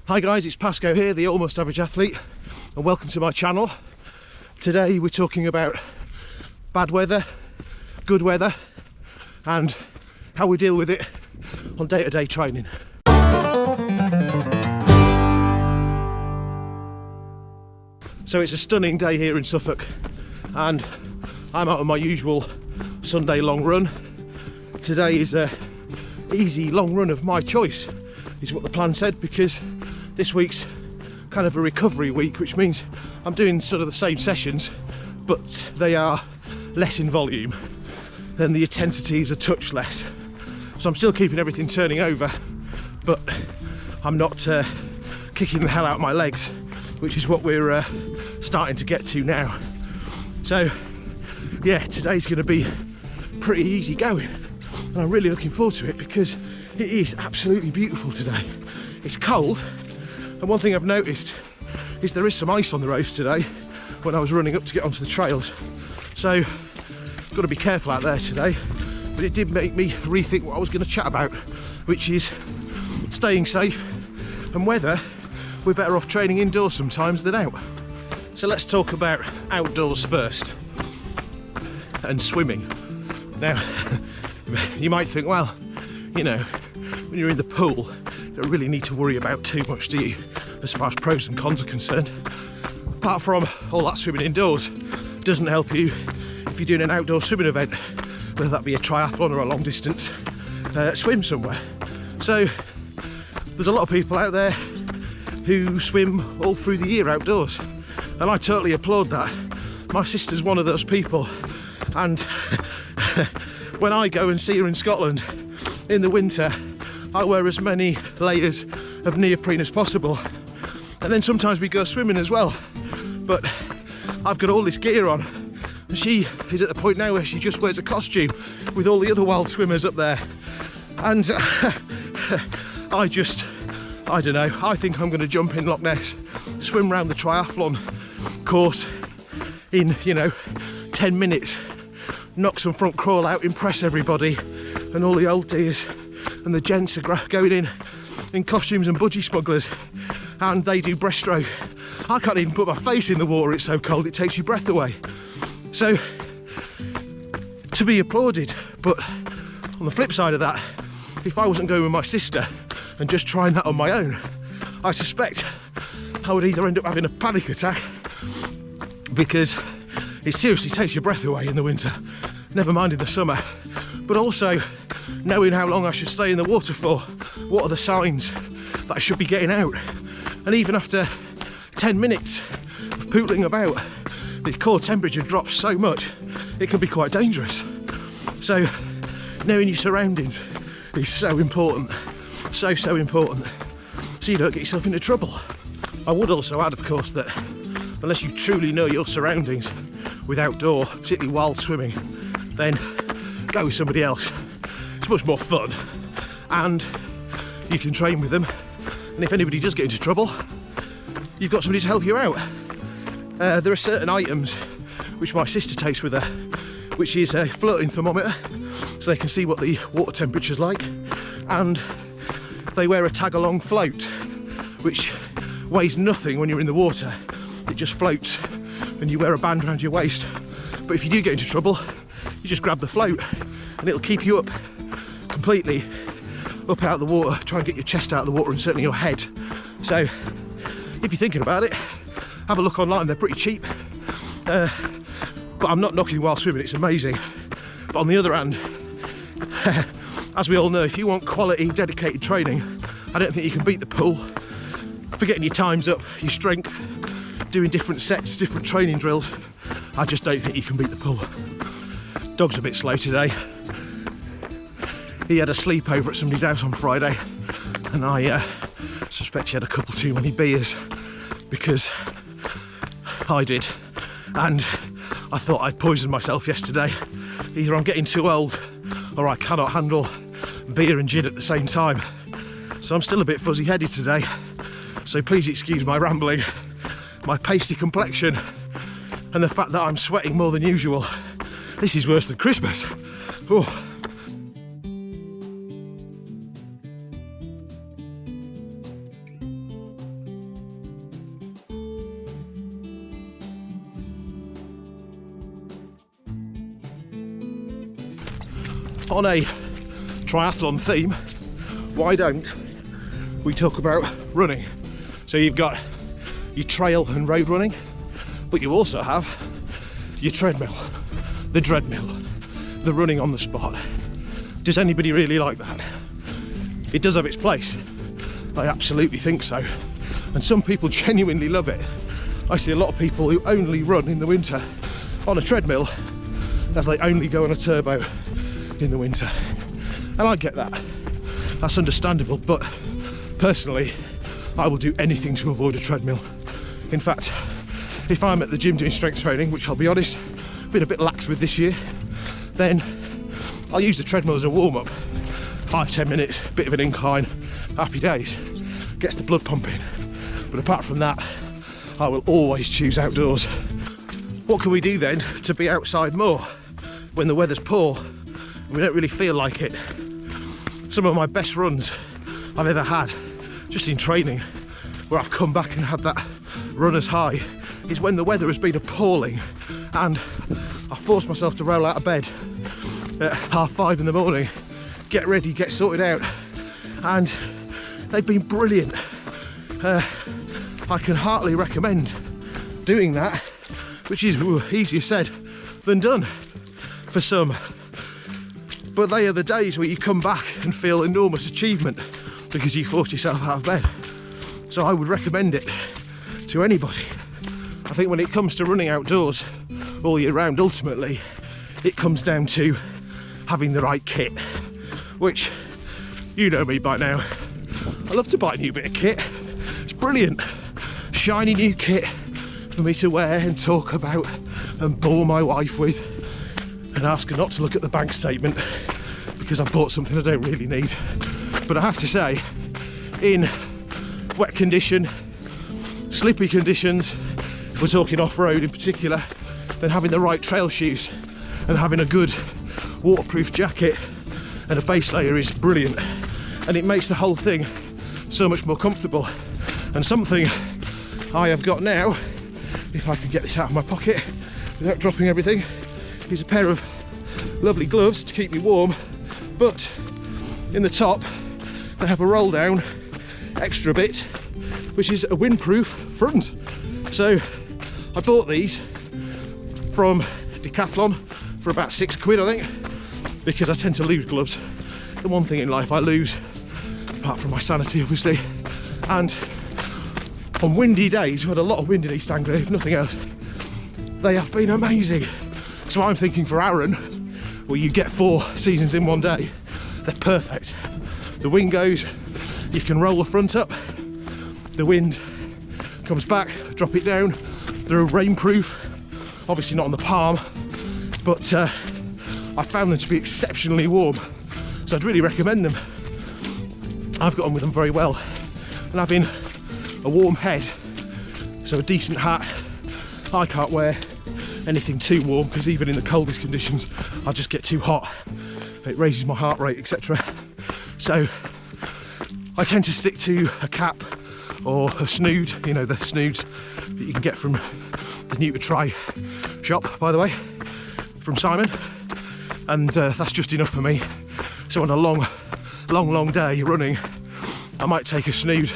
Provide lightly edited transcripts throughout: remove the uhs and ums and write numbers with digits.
Hi guys, it's Pasco here, the Almost Average Athlete, and welcome to my channel. Today we're talking about bad weather, good weather, and how we deal with it on day-to-day training. So it's a stunning day here in Suffolk, and I'm out on my usual Sunday long run. Today is a easy long run of my choice, is what the plan said, because this week's kind of a recovery week, which means I'm doing sort of the same sessions, but they are less in volume, and the intensity is a touch less. So I'm still keeping everything turning over, but I'm not kicking the hell out of my legs, which is what we're starting to get to now. So yeah, today's going to be pretty easy going, and I'm really looking forward to it because it is absolutely beautiful today. It's cold, and one thing I've noticed is there is some ice on the roads today when I was running up to get onto the trails. So got to be careful out there today, but it did make me rethink what I was going to chat about, which is staying safe and whether we're better off training indoors sometimes than out. So let's talk about outdoors first, and swimming. Now you might think, well, you know, when you're in the pool you don't really need to worry about too much, do you, as far as pros and cons are concerned, apart from all that swimming indoors doesn't help you if you're doing an outdoor swimming event, whether that be a triathlon or a long distance swim somewhere. So there's a lot of people out there who swim all through the year outdoors, and I totally applaud that. My sister's one of those people, and when I go and see her in Scotland in the winter, I wear as many layers of neoprene as possible, and then sometimes we go swimming as well, but I've got all this gear on, and she is at the point now where she just wears a costume with all the other wild swimmers up there, and I don't know, I think I'm going to jump in Loch Ness, swim around the triathlon course in, 10 minutes, knock some front crawl out, impress everybody, and all the old dears and the gents are going in costumes and budgie smugglers, and they do breaststroke. I can't even put my face in the water, it's so cold, it takes your breath away. So, to be applauded, but on the flip side of that, if I wasn't going with my sister and just trying that on my own, I suspect I would either end up having a panic attack, because it seriously takes your breath away in the winter, never mind in the summer, but also knowing how long I should stay in the water for, what are the signs that I should be getting out, and even after 10 minutes of pootling about, the core temperature drops so much it can be quite dangerous. So knowing your surroundings is so important, so important, so you don't get yourself into trouble. I would also add, of course, that unless you truly know your surroundings with outdoor, particularly wild swimming, then go with somebody else. It's much more fun, and you can train with them, and if anybody does get into trouble, you've got somebody to help you out. There are certain items which my sister takes with her, which is a floating thermometer, so they can see what the water temperature's like, and they wear a tag-along float, which weighs nothing when you're in the water. It just floats, and you wear a band around your waist. But if you do get into trouble, you just grab the float, and it'll keep you up completely, up out of the water, try and get your chest out of the water, and certainly your head. So if you're thinking about it, have a look online, they're pretty cheap. But I'm not knocking while swimming, it's amazing. But on the other hand, as we all know, if you want quality, dedicated training, I don't think you can beat the pool. For getting your times up, your strength, doing different sets, different training drills, I just don't think you can beat the pool. Dog's a bit slow today. He had a sleepover at somebody's house on Friday, and I suspect he had a couple too many beers, because I did, and I thought I'd poisoned myself yesterday. Either I'm getting too old or I cannot handle beer and gin at the same time. So I'm still a bit fuzzy-headed today, so please excuse my rambling, my pasty complexion, and the fact that I'm sweating more than usual. This is worse than Christmas. Oh. on a triathlon theme, why don't we talk about running? So you've got your trail and road running, but you also have your treadmill, the dreadmill, the running on the spot. Does anybody really like that? It does have its place. I absolutely think so. And some people genuinely love it. I see a lot of people who only run in the winter on a treadmill as they only go on a turbo in the winter. And I get that. That's understandable, but personally, I will do anything to avoid a treadmill. In fact, if I'm at the gym doing strength training, which I'll be honest, been a bit lax with this year, then I'll use the treadmill as a warm-up. 5-10 minutes, bit of an incline, happy days. Gets the blood pumping. But apart from that, I will always choose outdoors. What can we do then to be outside more when the weather's poor and we don't really feel like it? Some of my best runs I've ever had, just in training, where I've come back and had that runner's high, is when the weather has been appalling and I forced myself to roll out of bed at 5:30 in the morning, get ready, get sorted out, and they've been brilliant. I can heartily recommend doing that, which is easier said than done for some. But they are the days where you come back and feel enormous achievement because you forced yourself out of bed. So I would recommend it to anybody. I think when it comes to running outdoors all year round, ultimately it comes down to having the right kit, which, you know me by now, I love to buy a new bit of kit. It's brilliant. Shiny new kit for me to wear and talk about and bore my wife with and ask her not to look at the bank statement because I've bought something I don't really need. But I have to say, in wet condition, slippy conditions, if we're talking off-road in particular, then having the right trail shoes and having a good waterproof jacket and a base layer is brilliant, and it makes the whole thing so much more comfortable. And something I have got now, if I can get this out of my pocket without dropping everything, is a pair of lovely gloves to keep me warm, but in the top they have a roll down extra bit which is a windproof front. So I bought these from Decathlon for about £6, I think, because I tend to lose gloves. The one thing in life I lose, apart from my sanity obviously, and on windy days, we've had a lot of wind in East Anglia, if nothing else, they have been amazing. So I'm thinking for Arran, where you get 4 seasons in one day, they're perfect. The wind goes, you can roll the front up, the wind comes back, drop it down. They're rainproof, obviously not on the palm, but I found them to be exceptionally warm, so I'd really recommend them. I've got on with them very well, and having a warm head, so a decent hat. I can't wear anything too warm because even in the coldest conditions I just get too hot. It raises my heart rate, etc. So I tend to stick to a cap or a snood, you know, the snoods that you can get from the Nutri shop, by the way, from Simon, and that's just enough for me. So on a long day running, I might take a snood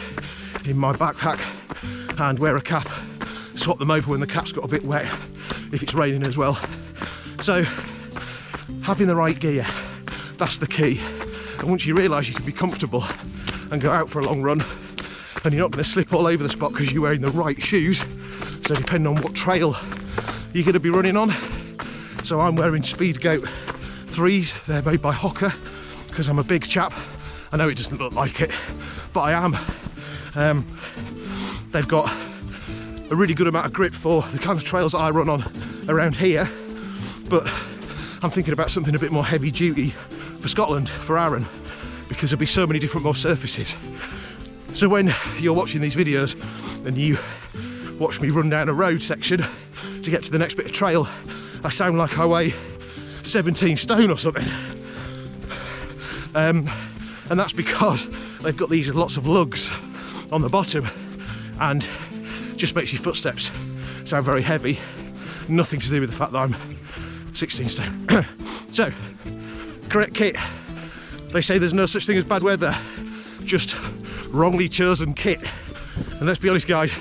in my backpack and wear a cap, swap them over when the cap's got a bit wet if it's raining as well. So having the right gear, that's the key. And once you realise you can be comfortable and go out for a long run and you're not going to slip all over the spot because you're wearing the right shoes, so depending on what trail you're going to be running on. So I'm wearing Speed Goat 3s, they're made by Hoka because I'm a big chap. I know it doesn't look like it, but I am. They've got a really good amount of grip for the kind of trails I run on around here, but I'm thinking about something a bit more heavy duty for Scotland, for Arran, because there'll be so many different more surfaces. So when you're watching these videos and you watch me run down a road section to get to the next bit of trail, I sound like I weigh 17 stone or something. And that's because they've got these lots of lugs on the bottom and just makes your footsteps sound very heavy. Nothing to do with the fact that I'm 16 stone. So, correct kit. They say there's no such thing as bad weather, just wrongly chosen kit. And let's be honest guys,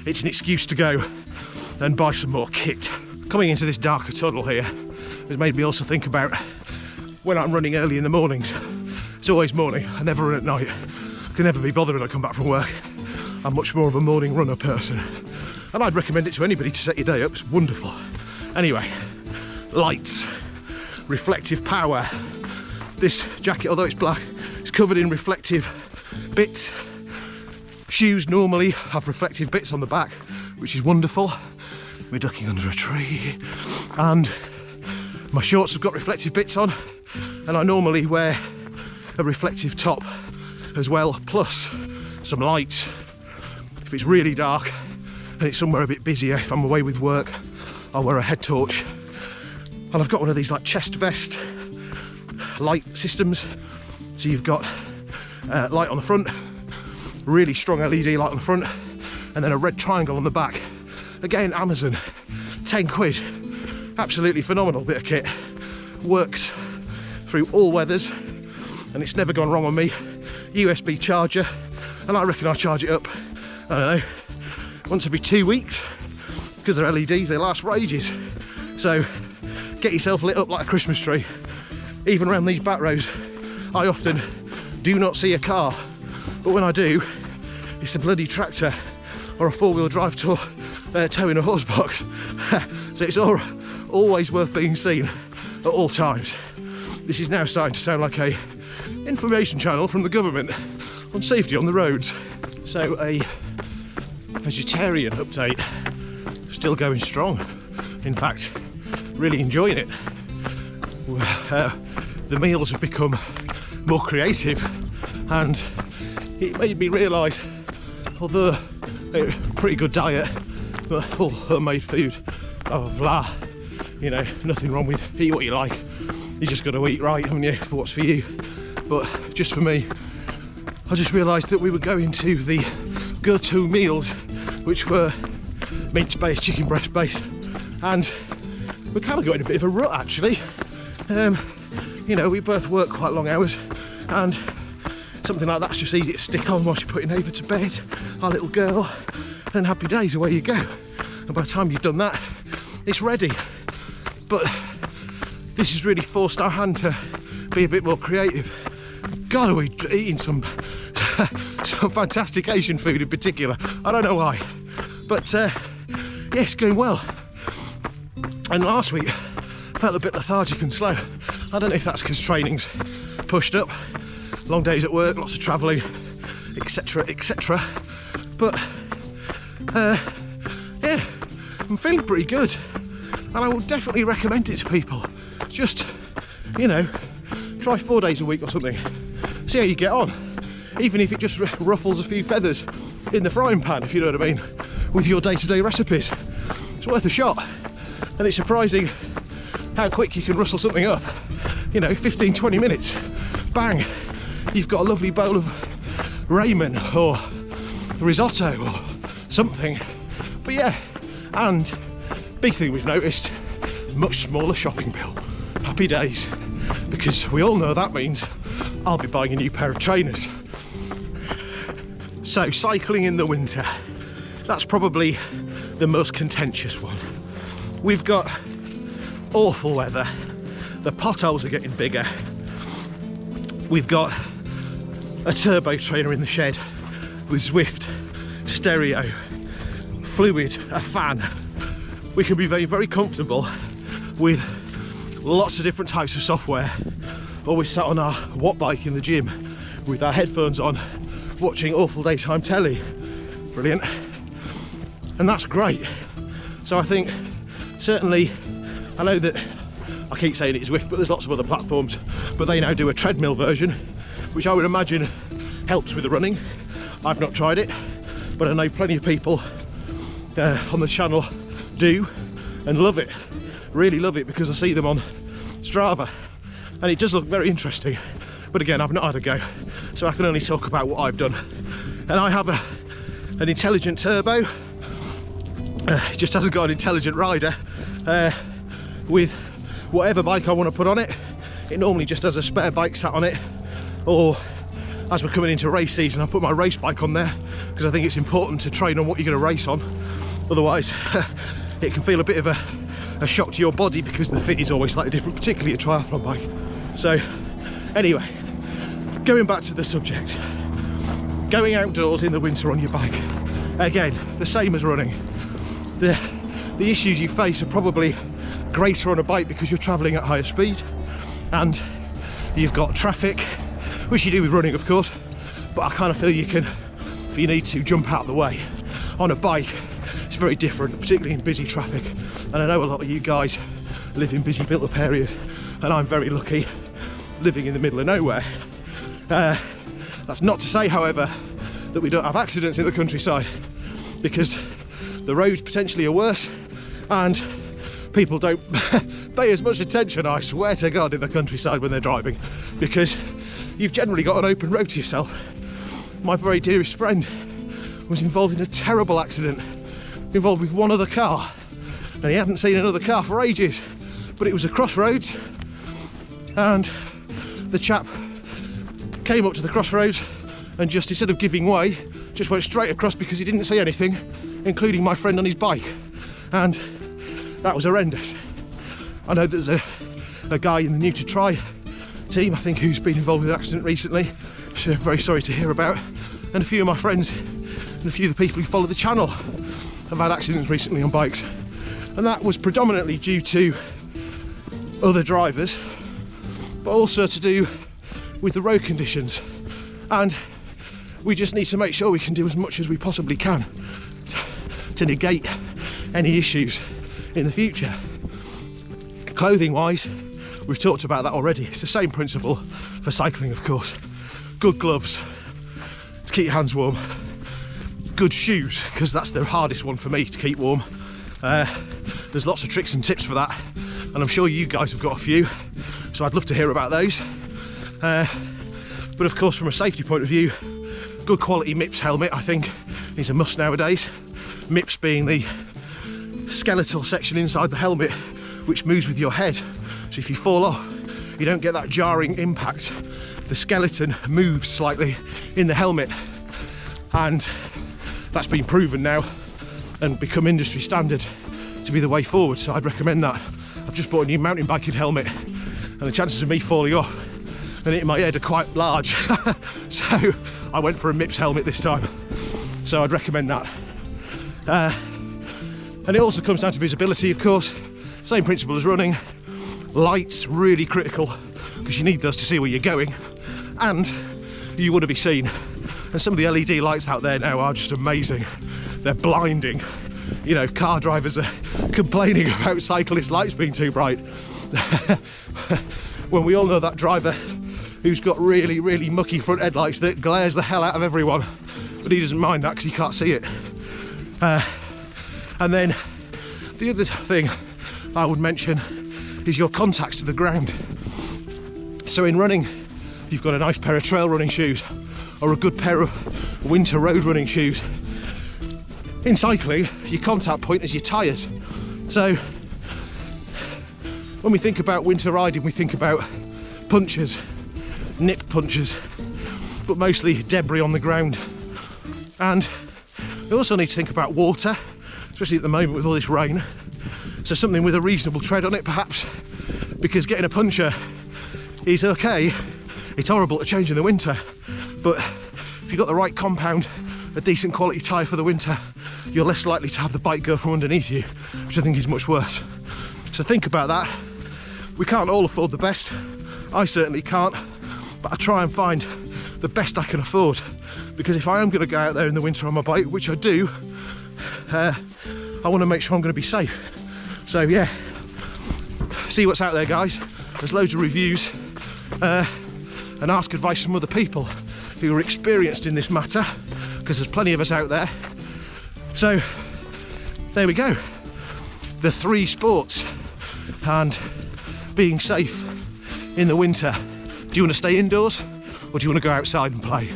it's an excuse to go and buy some more kit. Coming into this darker tunnel here has made me also think about when I'm running early in the mornings. It's always morning, I never run at night. I can never be bothered when I come back from work. I'm much more of a morning runner person. And I'd recommend it to anybody to set your day up, it's wonderful. Anyway, lights, reflective power. This jacket, although it's black, is covered in reflective bits. Shoes normally have reflective bits on the back, which is wonderful. We're ducking under a tree. And my shorts have got reflective bits on, and I normally wear a reflective top as well, plus some lights. If it's really dark and it's somewhere a bit busier, if I'm away with work, I'll wear a head torch. And I've got one of these like chest vest light systems. So you've got light on the front, really strong LED light on the front, and then a red triangle on the back. Again, Amazon, 10 quid. Absolutely phenomenal bit of kit. Works through all weathers, and it's never gone wrong on me. USB charger, and I reckon I charge it up, I don't know, once every 2 weeks, because they're LEDs, they last for ages. So get yourself lit up like a Christmas tree. Even around these back roads, I often do not see a car, but when I do, it's a bloody tractor or a four-wheel drive towing a horse box. So it's always worth being seen at all times. This is now starting to sound like a information channel from the government on safety on the roads. So a vegetarian update, still going strong. In fact, really enjoying it. The meals have become more creative, and it made me realise, although a pretty good diet, but all homemade food, blah blah blah, you know, nothing wrong with eat what you like. You just got to eat right, haven't you, for what's for you. But just for me, I just realised that we were going to the go-to meals, which were meat-based, chicken breast-based, and we kind of got in a bit of a rut actually. You know, we both work quite long hours, and something like that's just easy to stick on whilst you're putting Ava to bed, our little girl, and happy days, away you go. And by the time you've done that, it's ready. But this has really forced our hand to be a bit more creative. God, are we eating some fantastic Asian food in particular? I don't know why, but yeah, it's going well. And last week felt a bit lethargic and slow. I don't know if that's because training's pushed up, long days at work, lots of travelling, etc, etc. But yeah, I'm feeling pretty good, and I will definitely recommend it to people. Just, you know, try 4 days a week or something, see how you get on, even if it just ruffles a few feathers in the frying pan, if you know what I mean, with your day-to-day recipes. It's worth a shot, and it's surprising how quick you can rustle something up. You know, 15-20 minutes, bang, you've got a lovely bowl of ramen or risotto or something. But yeah, and big thing we've noticed, much smaller shopping bill. Happy days, because we all know that means I'll be buying a new pair of trainers. So cycling in the winter, that's probably the most contentious one. We've got awful weather, the potholes are getting bigger, we've got a turbo trainer in the shed with Zwift, stereo, fluid, a fan. We can be very, very comfortable with lots of different types of software, always sat on our watt bike in the gym with our headphones on, watching awful daytime telly. Brilliant. And that's great. So I think certainly, I know that I keep saying it's Zwift, but there's lots of other platforms, but they now do a treadmill version, which I would imagine helps with the running. I've not tried it, but I know plenty of people on the channel do and love it, really love it, because I see them on Strava and it does look very interesting. But again, I've not had a go, so I can only talk about what I've done. And I have an intelligent turbo, it just hasn't got an intelligent rider. With whatever bike I want to put on it, it normally just has a spare bike sat on it, or as we're coming into race season, I put my race bike on there because I think it's important to train on what you're going to race on. Otherwise, it can feel a bit of a shock to your body because the fit is always slightly different, particularly a triathlon bike. So anyway, going back to the subject, going outdoors in the winter on your bike, again, the same as running. The issues you face are probably greater on a bike because you're travelling at higher speed and you've got traffic, which you do with running of course, but I kind of feel you can, if you need to, jump out of the way. On a bike it's very different, particularly in busy traffic, and I know a lot of you guys live in busy built up areas and I'm very lucky living in the middle of nowhere. That's not to say however that we don't have accidents in the countryside, because the roads potentially are worse and people don't pay as much attention, I swear to God, in the countryside when they're driving, because you've generally got an open road to yourself. My very dearest friend was involved in a terrible accident, involved with one other car, and he hadn't seen another car for ages, but it was a crossroads and the chap came up to the crossroads and just, instead of giving way, just went straight across because he didn't see anything, including my friend on his bike, and that was horrendous. I know there's a guy in the New to Try team, I think, who's been involved with an accident recently, which I'm very sorry to hear about, and a few of my friends and a few of the people who follow the channel have had accidents recently on bikes, and that was predominantly due to other drivers, but also to do with the road conditions, and we just need to make sure we can do as much as we possibly can to negate any issues in the future. Clothing wise, we've talked about that already. It's the same principle for cycling, of course. Good gloves to keep your hands warm, good shoes, because that's the hardest one for me to keep warm. There's lots of tricks and tips for that, and I'm sure you guys have got a few, so I'd love to hear about those. But of course, from a safety point of view, good quality MIPS helmet, I think, is a must nowadays. MIPS being the skeletal section inside the helmet which moves with your head, so if you fall off you don't get that jarring impact. The skeleton moves slightly in the helmet, and that's been proven now and become industry standard to be the way forward, so I'd recommend that. I've just bought a new mountain biking helmet and the chances of me falling off and hitting my head are quite large, so I went for a MIPS helmet this time, so I'd recommend that. And it also comes down to visibility, of course. Same principle as running. Lights, really critical, because you need those to see where you're going, and you want to be seen. And some of the LED lights out there now are just amazing. They're blinding. You know, car drivers are complaining about cyclist lights being too bright. When we all know that driver who's got really, really mucky front headlights that glares the hell out of everyone, but he doesn't mind that because he can't see it. And then the other thing I would mention is your contacts to the ground. So in running, you've got a nice pair of trail running shoes or a good pair of winter road running shoes. In cycling, your contact point is your tyres. So when we think about winter riding, we think about punches, nip punches, but mostly debris on the ground. And we also need to think about water, especially at the moment with all this rain. So something with a reasonable tread on it perhaps, because getting a puncture is okay. It's horrible to change in the winter, but if you've got the right compound, a decent quality tyre for the winter, you're less likely to have the bike go from underneath you, which I think is much worse. So think about that. We can't all afford the best. I certainly can't, but I try and find the best I can afford, because if I am going to go out there in the winter on my bike, which I do, I want to make sure I'm going to be safe. So yeah, see what's out there, guys. There's loads of reviews, and ask advice from other people who are experienced in this matter, because there's plenty of us out there. So there we go, the 3 sports and being safe in the winter. Do you want to stay indoors or do you want to go outside and play?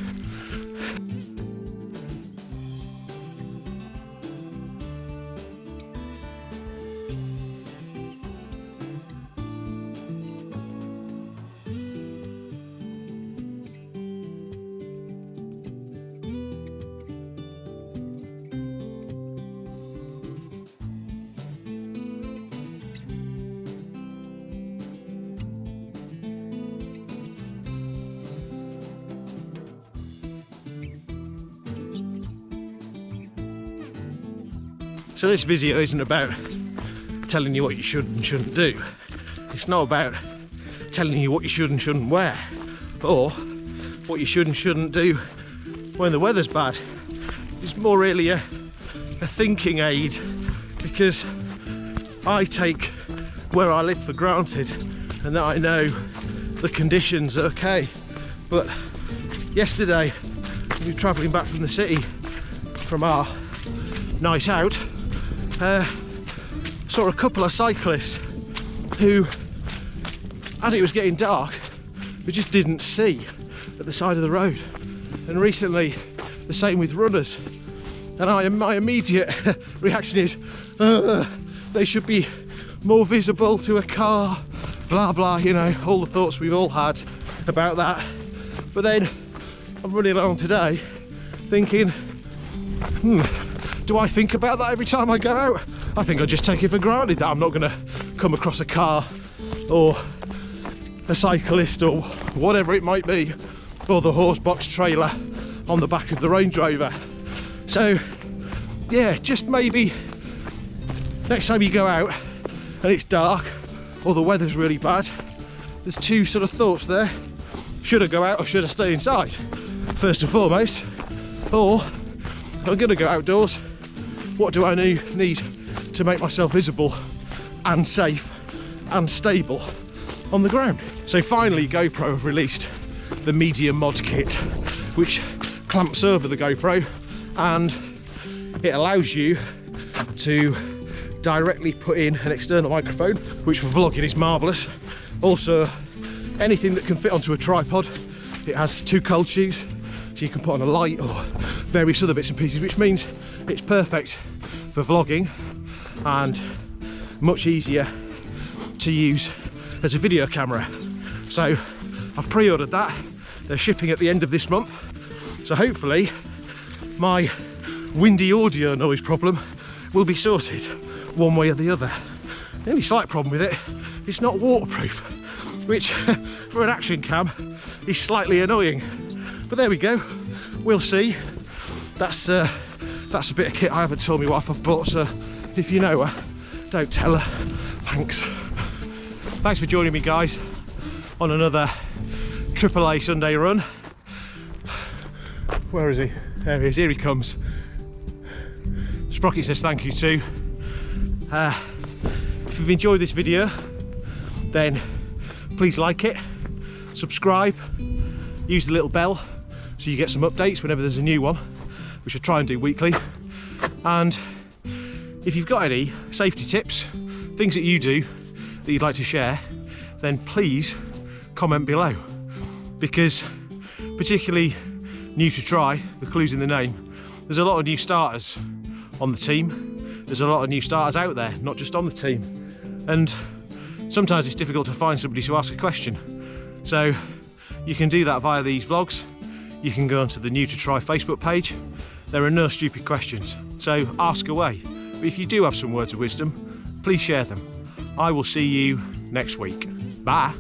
So this video isn't about telling you what you should and shouldn't do. It's not about telling you what you should and shouldn't wear, or what you should and shouldn't do when the weather's bad. It's more really a thinking aid, because I take where I live for granted and that I know the conditions are okay. But yesterday, we were travelling back from the city from our night out, saw a couple of cyclists who, as it was getting dark, we just didn't see at the side of the road. And recently, the same with runners. And my immediate reaction is, they should be more visible to a car, blah blah, you know, all the thoughts we've all had about that. But then I'm running along today thinking, do I think about that every time I go out? I think I just take it for granted that I'm not going to come across a car or a cyclist or whatever it might be, or the horse box trailer on the back of the Range Rover. So yeah, just maybe next time you go out and it's dark or the weather's really bad, there's two sort of thoughts there. Should I go out or should I stay inside? First and foremost, or if I'm going to go outdoors, what do I need to make myself visible and safe and stable on the ground? So finally, GoPro have released the Medium Mod Kit, which clamps over the GoPro and it allows you to directly put in an external microphone, which for vlogging is marvellous. Also, anything that can fit onto a tripod. It has two cold tubes, so you can put on a light or various other bits and pieces, which means it's perfect for vlogging and much easier to use as a video camera. So I've pre-ordered that. They're shipping at the end of this month. So hopefully my windy audio noise problem will be sorted one way or the other. The only slight problem with it, it's not waterproof, which for an action cam is slightly annoying. But there we go, we'll see. That's a bit of kit I haven't told my wife I've bought, so if you know her, don't tell her. Thanks. Thanks for joining me, guys, on another AAA Sunday run. Where is he? There he is, here he comes. Sprocket says thank you too. If you've enjoyed this video, then please like it, subscribe, use the little bell so you get some updates whenever there's a new one, which I try and do weekly. And if you've got any safety tips, things that you do that you'd like to share, then please comment below, because particularly new to try, the clue's in the name, there's a lot of new starters on the team. There's a lot of new starters out there, not just on the team, and sometimes it's difficult to find somebody to ask a question. So you can do that via these vlogs. You can go onto the New to Try Facebook page. There are no stupid questions, so ask away. But if you do have some words of wisdom, please share them. I will see you next week. Bye.